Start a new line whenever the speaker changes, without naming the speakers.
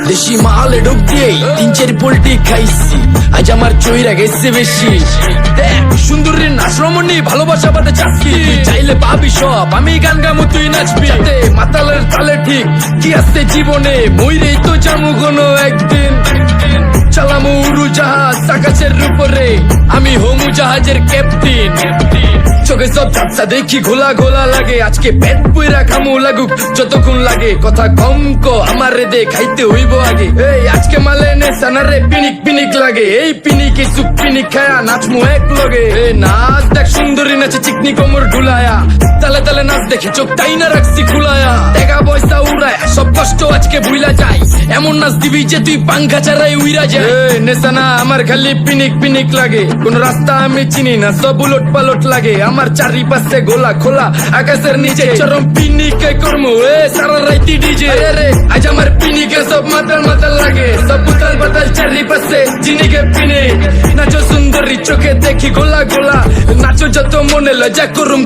দেশি মালে ঢোক দিয়ে 3-4 পোল্টি খাইছি, আজ আমার চইরা গেছে বেশি। দেখ সুন্দরীর নাচ রমণী, ভালোবাসা বাদে চাচ্ছি, চাইলে পাবি সব, আমি গান গামু তুই নাচবি। মাতালের তালে ঠিক কি আছে জীবনে, মইরেই তো জামু কোনো একদিন। চালামু উড়োজাহাজ আকাশের উপরে, আমি হমু জাহাজের ক্যাপ্টেন। চোখে সব ঝাপসা দেখি ঘোলা ঘোলা লাগে, আজকে পেট পুইরা খামু লাগুক যতক্ষণ লাগে। কথা কম কো আমারে দে, খাইতে হইব আগে। এই আজকে মালে নে সানারে পিনিক পিনিক লাগে, এই পিনিকে সুপ পিনিক খায়া নাচমু এক লগে। এই নাচ দেখ সুন্দরী নাচে চিকনি কোমর ঢুলায়া, তালে তালে নাচ দেখে চোখ তাই না রাখছি খুলায়া। টাকা পয়সা উড়ায় সব কষ্ট আজকে ভুইলা যায়, এমন নাচ দিবি যে তুই পাঙ্খা ছাড়াই উইরা যায়। নেশানা আমার খালি পিনিক পিনিক লাগে, কোন রাস্তা আমি চিনি না, সব উলট পালট লাগে। আমার চারিপাশে গোলা খোলা আকাশের নিচে, চরম পিনিকে কর্মু সারা রাইতি ডিজে। আজ আমার পিনিকে সব মাতাল মাতাল লাগে, সব উতাল বাতাল চারিপাশে চিনিকে পিনিক। নাচো সুন্দরী চোখে দেখি গোলা গোলা, নাচো যত মনে লজ্জা করুম।